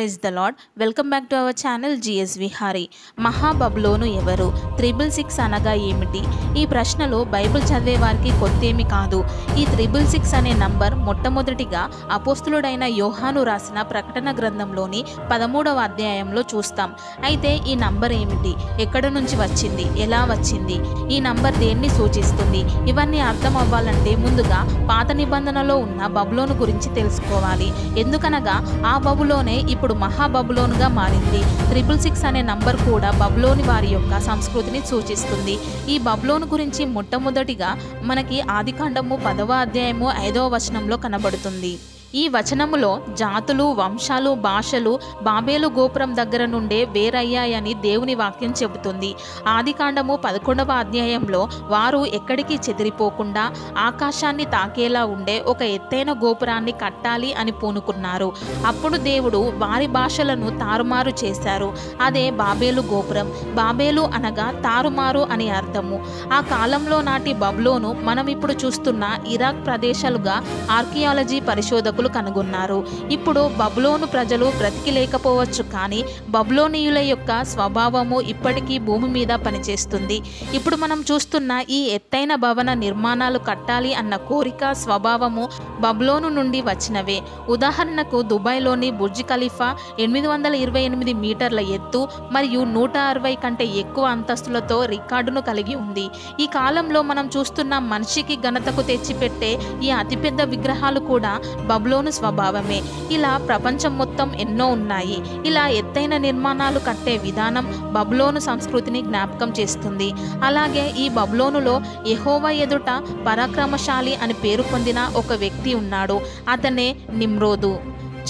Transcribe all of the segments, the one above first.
Praise the lord. Welcome back to our channel GSV Hari. మహాబబులోను ఎవరు? 666 అనగా ఏమిటి? ఈ ప్రశ్నలు బైబిల్ చదివే వారికి కొత్తేమి కాదు. ఈ 666 అనే నంబర్ మొట్టమొదటిగా అపోస్తులుడైన యోహాను రాసిన ప్రకటన గ్రంథంలోని 13వ అధ్యాయంలో చూస్తాం. అయితే ఈ నంబర్ ఏమిటి? ఎక్కడి నుంచి వచ్చింది? ఎలా వచ్చింది? ఈ నంబర్ దేన్ని సూచిస్తుంది? ఇవన్నీ అర్థం అవ్వాలంటే ముందుగా పాత నిబంధనలో ఉన్న బబులోను గురించి తెలుసుకోవాలి. ఎందుకనగా ఆ బబులోనే ఇప్పుడు మహాబబులోనుగా మారింది. 666 అనే నంబర్ కూడా బబులోని వారి యొక్క సంస్కృతిని సూచిస్తుంది. ఈ బబులోను గురించి మొట్టమొదటిగా మనకి ఆదికాండము 10వ అధ్యాయము 5వ వచనంలో కనబడుతుంది. ఈ వచనములో జాతులు, వంశాలు, భాషలు బాబేలు గోపురం దగ్గర నుండే వేరయ్యాయని దేవుని వాక్యం చెబుతుంది. ఆదికాండము 11వ అధ్యాయంలో వారు ఎక్కడికి చెదిరిపోకుండా ఆకాశాన్ని తాకేలా ఉండే ఒక ఎత్తైన గోపురాన్ని కట్టాలి అని పూనుకున్నారు. అప్పుడు దేవుడు వారి భాషలను తారుమారు చేశారు. అదే బాబేలు గోపురం. బాబేలు అనగా తారుమారు అని అర్థము. ఆ కాలంలో నాటి బబులోను మనం ఇప్పుడు చూస్తున్న ఇరాక్ ప్రదేశాలుగా ఆర్కియాలజీ పరిశోధకులు కనుగొన్నారు. ఇప్పుడు బబులోను ప్రజలు బ్రతికి లేకపోవచ్చు, కానీ బబులోనియుల యొక్క స్వభావము ఇప్పటికీ భూమి మీద పనిచేస్తుంది. ఇప్పుడు మనం చూస్తున్న ఈ ఎత్తైన భవన నిర్మాణాలు కట్టాలి అన్న కోరిక, స్వభావము బబులోను నుండి వచ్చినవే. ఉదాహరణకు దుబాయ్లోని బుర్జ్ ఖలీఫా 828 మీటర్ల ఎత్తు మరియు 160 కంటే ఎక్కువ అంతస్తులతో రికార్డును కలిగి ఉంది. ఈ కాలంలో మనం చూస్తున్న మనిషికి ఘనతకు తెచ్చిపెట్టే ఈ అతిపెద్ద విగ్రహాలు కూడా బబులోను స్వభావమే. ఇలా ప్రపంచం మొత్తం ఎన్నో ఉన్నాయి. ఇలా ఎత్తైన నిర్మాణాలు కట్టే విధానం బబులోను సంస్కృతిని జ్ఞాపకం చేస్తుంది. అలాగే ఈ బబులోనులో యెహోవా ఎదుట పరాక్రమశాలి అని పేరు పొందిన ఒక వ్యక్తి ఉన్నాడు. అతనే నిమ్రోదు.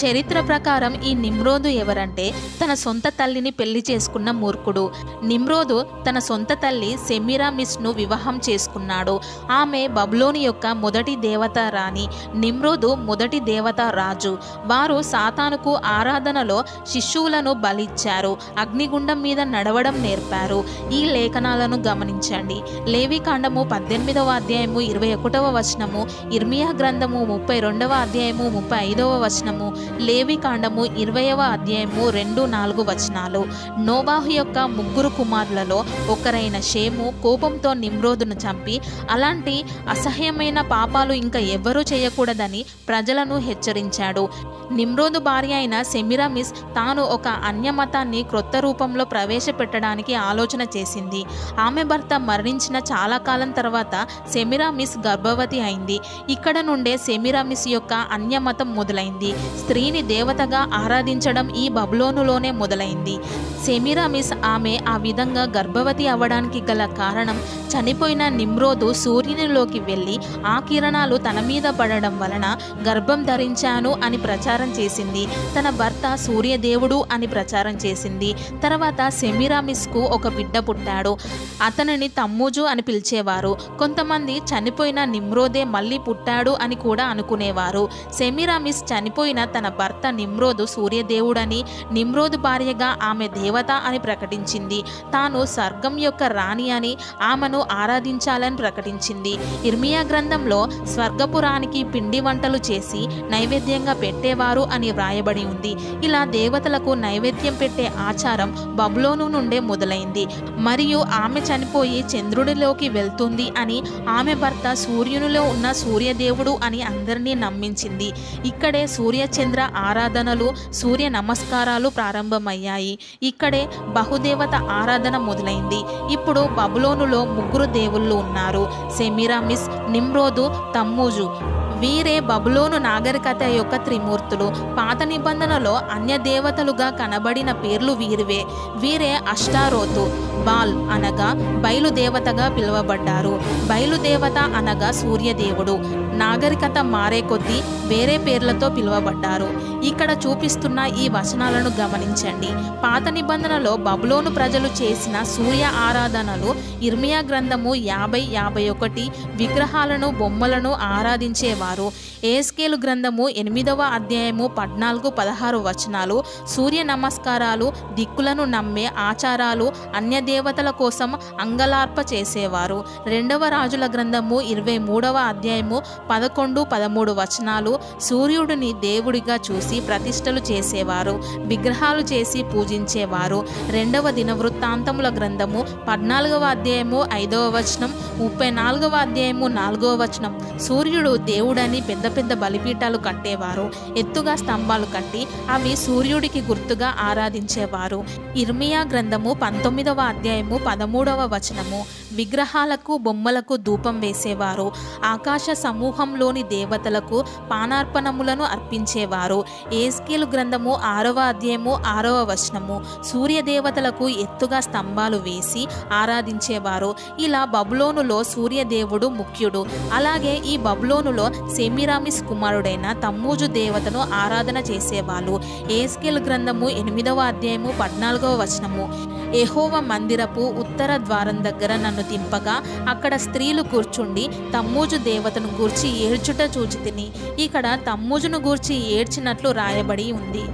చరిత్ర ప్రకారం ఈ నిమ్రోదు ఎవరంటే తన సొంత తల్లిని పెళ్లి చేసుకున్న మూర్ఖుడు. నిమ్రోదు తన సొంత తల్లి సెమిరామిస్ను వివాహం చేసుకున్నాడు. ఆమె బబులోని యొక్క మొదటి దేవత రాణి, నిమ్రోదు మొదటి దేవత రాజు. వారు సాతానుకు ఆరాధనలో శిశువులను బలిచ్చారు. అగ్నిగుండం మీద నడవడం నేర్పారు. ఈ లేఖనాలను గమనించండి. లేవికాండము 18వ అధ్యాయము 21వ వచనము, ఇర్మియా గ్రంథము 32వ అధ్యాయము 35వ వచనము, లేవికాండము 20వ అధ్యాయము 2-4 వచనాలు. నోవాహు యొక్క 3 కుమారులలో ఒకరైన షేము కోపంతో నిమ్రోదును చంపి అలాంటి అసహ్యమైన పాపాలు ఇంకా ఎవ్వరూ చేయకూడదని ప్రజలను హెచ్చరించాడు. నిమ్రోదు భార్య అయిన సెమిరామిస్ తాను ఒక అన్యమతాన్ని క్రొత్త రూపంలో ప్రవేశపెట్టడానికి ఆలోచన చేసింది. ఆమె భర్త మరణించిన చాలా కాలం తర్వాత సెమిరామిస్ గర్భవతి అయింది. ఇక్కడ నుండే సెమిరామిస్ యొక్క అన్యమతం మొదలైంది. స్త్రీని దేవతగా ఆరాధించడం ఈ బబులోనులోనే మొదలైంది. సెమిరామిస్ ఆమె ఆ విధంగా గర్భవతి అవ్వడానికి గల కారణం చనిపోయిన నిమ్రోదు సూర్యునిలోకి వెళ్ళి ఆ కిరణాలు తన మీద పడడం వలన గర్భం ధరించాను అని ప్రచారం చేసింది. తన భర్త సూర్యదేవుడు అని ప్రచారం చేసింది. తర్వాత సెమిరామిస్కు ఒక బిడ్డ పుట్టాడు. అతనిని తమ్మూజు అని పిలిచేవారు. కొంతమంది చనిపోయిన నిమ్రోదే మళ్ళీ పుట్టాడు అని కూడా అనుకునేవారు. సెమిరామిస్ చనిపోయిన తన భర్త నిమ్రోదు సూర్యదేవుడని, నిమ్రోదు భార్యగా ఆమె దేవత అని ప్రకటించింది. తాను స్వర్గం యొక్క రాణి అని, ఆమెను ఆరాధించాలని ప్రకటించింది. ఇర్మియా గ్రంథంలో స్వర్గపు రాణికి పిండి వంటలు చేసి నైవేద్యంగా పెట్టేవారు అని వ్రాయబడి ఉంది. ఇలా దేవతలకు నైవేద్యం పెట్టే ఆచారం బబులోను నుండే మొదలైంది. మరియు ఆమె చనిపోయి చంద్రుడిలోకి వెళ్తుంది అని, ఆమె భర్త సూర్యునిలో ఉన్న సూర్యదేవుడు అని అందరినీ నమ్మించింది. ఇక్కడే సూర్యచంద్ర ఆరాధనలు, సూర్య నమస్కారాలు ప్రారంభమయ్యాయి. ఇక్కడే బహుదేవత ఆరాధన మొదలైంది. ఇప్పుడు బబులోనులో 3 దేవుళ్ళు ఉన్నారు: సెమిరామిస్, నిమ్రోదు, తమ్మూజు. వీరే బబులోను నాగరికత యొక్క త్రిమూర్తులు. పాత నిబంధనలో అన్య దేవతలుగా కనబడిన పేర్లు వీరివే. వీరే అష్టారోతు, బాల్ అనగా బయలుదేవతగా పిలువబడ్డారు. బయలుదేవత అనగా సూర్యదేవుడు. నాగరికత మారే కొద్దీ వేరే పేర్లతో పిలువబడ్డారు. ఇక్కడ చూపిస్తున్న ఈ వచనాలను గమనించండి. పాత నిబంధనలో బబులోను ప్రజలు చేసిన సూర్య ఆరాధనలు ఇర్మియా గ్రంథము 50-51 విగ్రహాలను, బొమ్మలను ఆరాధించేవారు. చేసేవారు. యెహెజ్కేలు గ్రంథము 8వ అధ్యాయము 14-16 వచనాలు సూర్య నమస్కారాలు, దిక్కులను నమ్మే ఆచారాలు, అన్యదేవతల కోసం అంగలార్ప చేసేవారు. 2వ రాజుల గ్రంథము 23వ అధ్యాయము 11-13 వచనాలు సూర్యుడిని దేవుడిగా చూసి ప్రతిష్టలు చేసేవారు, విగ్రహాలు చేసి పూజించేవారు. 2వ దినవృత్తాంతముల గ్రంథము 14వ అధ్యాయము 5వ వచనం, 34వ అధ్యాయము 4వ వచనం సూర్యుడు దేవుడని పెద్ద పెద్ద బలిపీఠాలు కట్టేవారు, ఎత్తుగా స్తంభాలు కట్టి అవి సూర్యుడికి గుర్తుగా ఆరాధించేవారు. ఇర్మియా గ్రంథము 19వ అధ్యాయము 13వ వచనము విగ్రహాలకు బొమ్మలకు ధూపం వేసేవారు, ఆకాశ సమూహంలోని దేవతలకు పానార్పణములను అర్పించేవారు. యెహెజ్కేలు గ్రంథము 6వ అధ్యాయము 6వ వచనము సూర్య దేవతలకు ఎత్తుగా స్తంభాలు వేసి ఆరాధించేవారు. ఇలా బబులోనులో సూర్యదేవుడు ముఖ్యుడు. అలాగే ఈ బబులోనులో సెమీరామిస్ కుమారుడైన తమ్మూజు దేవతను ఆరాధన చేసేవాళ్ళు. యెహెజ్కేలు గ్రంథము 8వ అధ్యాయము 14వ వచనము యెహోవా మందిరపు ఉత్తర ద్వారం దగ్గర నన్ను దింపగా అక్కడ స్త్రీలు కూర్చుండి తమ్మూజు దేవతను గూర్చి ఏడ్చుట చూచితిని. ఇక్కడ తమ్మూజును గూర్చి ఏడ్చినట్లు రాయబడి ఉంది.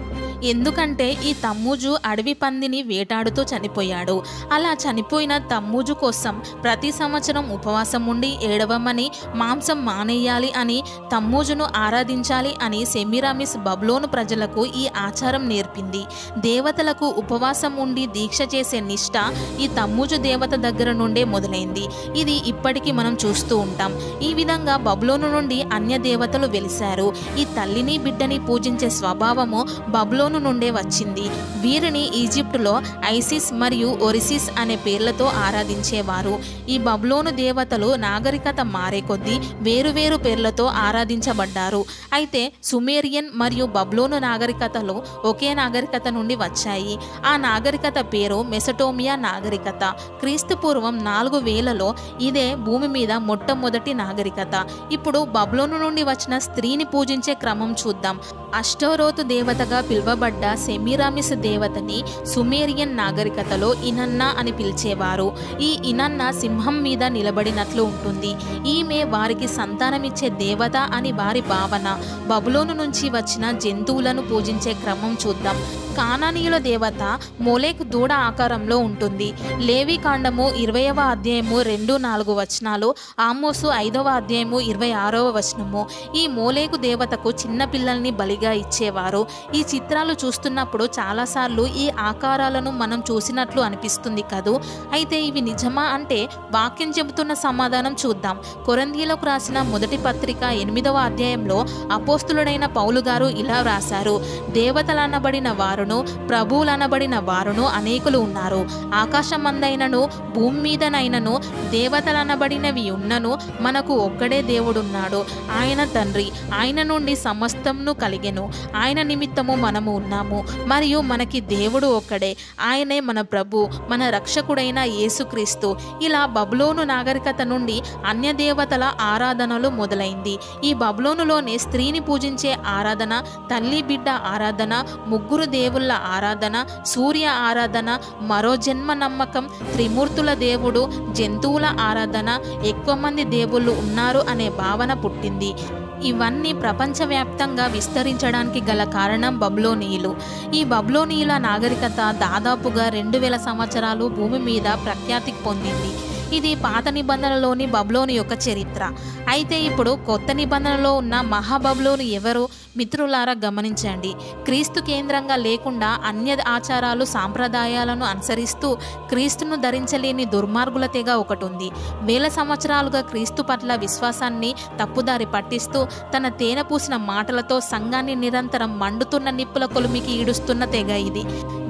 ఎందుకంటే ఈ తమ్మూజు అడవి పందిని వేటాడుతూ చనిపోయాడు. అలా చనిపోయిన తమ్మూజు కోసం ప్రతి సంవత్సరం ఉపవాసం ఉండి ఏడవమని, మాంసం మానేయాలి అని, తమ్మూజును ఆరాధించాలి అని సెమీరామిస్ బబులోను ప్రజలకు ఈ ఆచారం నేర్పింది. దేవతలకు ఉపవాసం ఉండి దీక్ష చేసే నిష్ఠ ఈ తమ్మూజు దేవత దగ్గర నుండే మొదలైంది. ఇది ఇప్పటికీ మనం చూస్తూ ఉంటాం. ఈ విధంగా బబులోను నుండి అన్య దేవతలు వెలిశారు. ఈ తల్లిని బిడ్డని పూజించే స్వభావము బబులోను నుండే వచ్చింది. వీరిని ఈజిప్టులో ఐసిస్ మరియు ఒరిసిస్ అనే పేర్లతో ఆరాధించేవారు. ఈ బబులోను దేవతలు నాగరికత మారే కొద్దీ వేరువేరు పేర్లతో ఆరాధించబడ్డారు. అయితే సుమేరియన్ మరియు బబులోను నాగరికతలు ఒకే నాగరికత నుండి వచ్చాయి. ఆ నాగరికత పేరు మెసటోమియా నాగరికత. క్రీస్తు పూర్వం 4000లో ఇదే భూమి మీద మొట్టమొదటి నాగరికత. ఇప్పుడు బబులోను నుండి వచ్చిన స్త్రీని పూజించే క్రమం చూద్దాం. అష్టోరోతు దేవతగా పిలువబడ్డ సెమీరామిస్ దేవతని సుమేరియన్ నాగరికతలో ఇనన్నా అని పిలిచేవారు. ఈ ఇనన్నా సింహం మీద నిలబడినట్లు ఉంటుంది. ఈమె వారికి సంతానమిచ్చే దేవత అని వారి భావన. బబులోను నుంచి వచ్చిన జంతువులను పూజించే క్రమం చూద్దాం. కానానీయుల దేవత మోలేక్ దూడ ఆకారంలో ఉంటుంది. లేవి కాండము 20వ అధ్యాయము 2-4 వచనాలు, ఆమోసు 5వ అధ్యాయము 26వ వచనము ఈ మోలేకు దేవతకు చిన్న పిల్లల్ని బలిగా ఇచ్చేవారు. ఈ చిత్రాలు చూస్తున్నప్పుడు చాలాసార్లు ఈ ఆకారాలను మనం చూసినట్లు అనిపిస్తుంది కదూ. అయితే ఇవి నిజమా అంటే వాక్యం చెబుతున్న సమాధానం చూద్దాం. కొరింథీయులకు రాసిన మొదటి పత్రిక 8వ అధ్యాయంలో అపోస్తులుడైన పౌలు గారు ఇలా వ్రాశారు: దేవతలనబడిన వారును ప్రభువులనబడిన వారును అనేకులు ఉన్నారు. ఆకాశమందైనను భూమి మీదనైనను దేవతలనబడినవి ఉన్నను మనకు ఒక్కడే దేవుడున్నాడు, ఆయన తండ్రి. ఆయన నుండి సమస్తమును కలిగెను, ఆయన నిమిత్తము మనము ఉన్నాము. మరియు మనకి దేవుడు ఒక్కడే, ఆయనే మన ప్రభు, మన రక్షకుడైన యేసుక్రీస్తు. ఇలా బబులోను నాగరికత నుండి అన్య దేవతల ఆరాధనలు మొదలైంది. ఈ బబులోనులోనే స్త్రీని పూజించే ఆరాధన, తల్లి బిడ్డ ఆరాధన, ముగ్గురు దేవుళ్ళ ఆరాధన, సూర్య ఆరాధన, మరో జన్మ నమ్మకం, త్రిమూర్తుల దేవుడు, జంతువుల ఆరాధన, ఎక్కువ మంది దేవుళ్ళు ఉన్నారు అనే భావన పుట్టింది. ఇవన్నీ ప్రపంచవ్యాప్తంగా విస్తరించడానికి గల కారణం బబులోనీయులు. ఈ బబులోనీయుల నాగరికత దాదాపుగా 2000 సంవత్సరాలు భూమి మీద ప్రఖ్యాతి పొందింది. ఇది పాత నిబంధనలోని బబులోను యొక్క చరిత్ర. అయితే ఇప్పుడు కొత్త నిబంధనలో ఉన్న మహాబబులోను ఎవరు? మిత్రులారా గమనించండి. క్రీస్తు కేంద్రంగా లేకుండా అన్య ఆచారాలు, సాంప్రదాయాలను అనుసరిస్తూ క్రీస్తును ధరించలేని దుర్మార్గుల తెగ ఒకటి ఉంది. 1000 సంవత్సరాలుగా క్రీస్తు పట్ల విశ్వాసాన్ని తప్పుదారి పట్టిస్తూ తన తేనె పూసిన మాటలతో సంఘాన్ని నిరంతరం మండుతున్న నిప్పుల కొలిమికి ఈడుస్తున్న తెగ ఇది.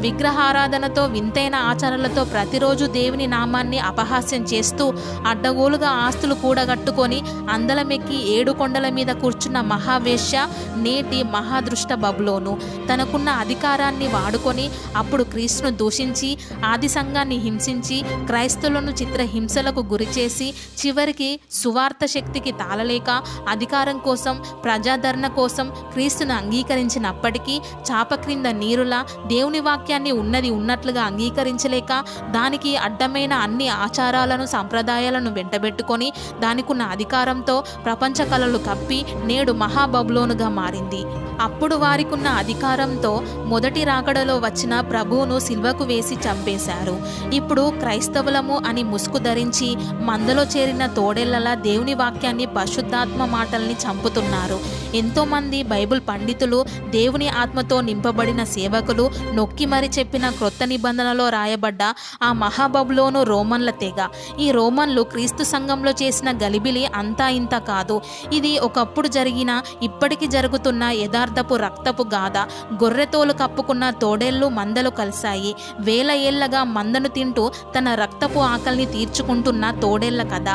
విగ్రహారాధనతో, వింతైన ఆచారాలతో ప్రతిరోజు దేవుని నామాన్ని అపహాస్యం చేస్తూ అడ్డగోలుగా ఆస్తులు కూడగట్టుకొని అందలమెక్కి 7 కొండల మీద కూర్చున్న మహావేశ్య నేటి మహాదృష్ట బబులోను. తనకున్న అధికారాన్ని వాడుకొని అప్పుడు క్రీస్తును దూషించి ఆది సంఘాన్ని హింసించి క్రైస్తవులను చిత్రహింసలకు గురిచేసి చివరికి సువార్త శక్తికి తాళలేక అధికారం కోసం, ప్రజాదరణ కోసం క్రీస్తును అంగీకరించినప్పటికీ చాప క్రింద నీరులా దేవుని వాక్యాన్ని ఉన్నది ఉన్నట్లుగా అంగీకరించలేక దానికి అడ్డమైన అన్ని ఆచారాలను ఆచారాలను సంప్రదాయాలను వెంటబెట్టుకొని దానికున్న అధికారంతో ప్రపంచ కళలు కప్పి నేడు మహాబబులోనుగా మారింది. అప్పుడు వారికున్న అధికారంతో మొదటి రాకడలో వచ్చిన ప్రభువును సిల్వకు వేసి చంపేశారు. ఇప్పుడు క్రైస్తవులము అని ముసుగు ధరించి మందలో చేరిన తోడేళ్లలా దేవుని వాక్యాన్ని పరిశుద్ధాత్మ మాటల్ని చంపుతున్నారు. ఎంతోమంది బైబిల్ పండితులు, దేవుని ఆత్మతో నింపబడిన సేవకులు నొక్కి మరి చెప్పిన క్రొత్త నిబంధనలో రాయబడ్డ ఆ మహాబబులోను రోమన్ల తెగ. ఈ రోమన్లు క్రీస్తు సంఘంలో చేసిన గలిబిలి అంతా ఇంత కాదు. ఇది ఒకప్పుడు జరిగిన, ఇప్పటికీ జరుగుతున్న యథార్థపు రక్తపు గాథ. గొర్రెతోలు కప్పుకున్న తోడేళ్లు మందలు కలిశాయి. వేల ఏళ్లగా మందను తింటూ తన రక్తపు ఆకలిని తీర్చుకుంటున్న తోడేళ్ల కథ.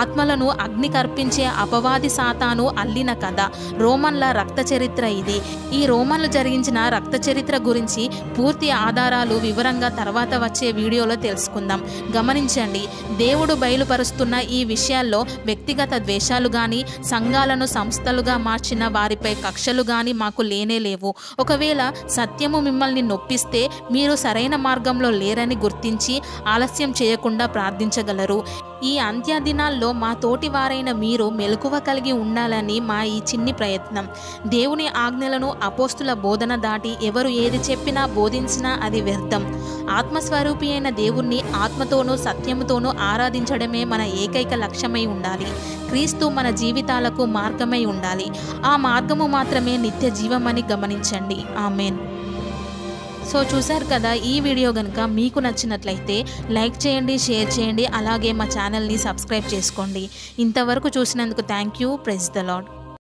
ఆత్మలను అగ్ని కర్పించే అపవాది సాతాను అల్లిన కథ. రోమన్ల రక్త చరిత్ర ఇది. ఈ రోమన్లు జరిగించిన రక్త చరిత్ర గురించి పూర్తి ఆధారాలు వివరంగా తర్వాత వచ్చే వీడియోలో తెలుసుకుందాం. గమనించండి, దేవుడు బయలుపరుస్తున్న ఈ విషయాల్లో వ్యక్తిగత ద్వేషాలు కానీ, సంఘాలను సంస్థలుగా మార్చిన వారిపై కక్షలు కానీ మాకు లేనే లేవు. ఒకవేళ సత్యము మిమ్మల్ని నొప్పిస్తే మీరు సరైన మార్గంలో లేరని గుర్తించి ఆలస్యం చేయకుండా ప్రార్థించగలరు. ఈ అంత్య దినాల్లో మా తోటి వారైన మీరు మెలకువ కలిగి ఉండాలని మా ఈ చిన్ని ప్రయత్నం. దేవుని ఆజ్ఞలను, అపోస్తుల బోధన దాటి ఎవరు ఏది చెప్పినా బోధించినా అది వ్యర్థం. ఆత్మస్వరూపి అయిన దేవుణ్ణి ఆత్మతోనూ సత్యముతోనూ ఆరాధించడమే మన ఏకైక లక్ష్యమై ఉండాలి. క్రీస్తు మన జీవితాలకు మార్గమై ఉండాలి. ఆ మార్గము మాత్రమే నిత్య జీవమని గమనించండి. ఆమేన్. సో చూశారు కదా, ఈ వీడియో కనుక మీకు నచ్చినట్లయితే లైక్ చేయండి, షేర్ చేయండి, అలాగే మా ఛానల్ని సబ్స్క్రైబ్ చేసుకోండి. ఇంతవరకు చూసినందుకు thank you. Praise the lord.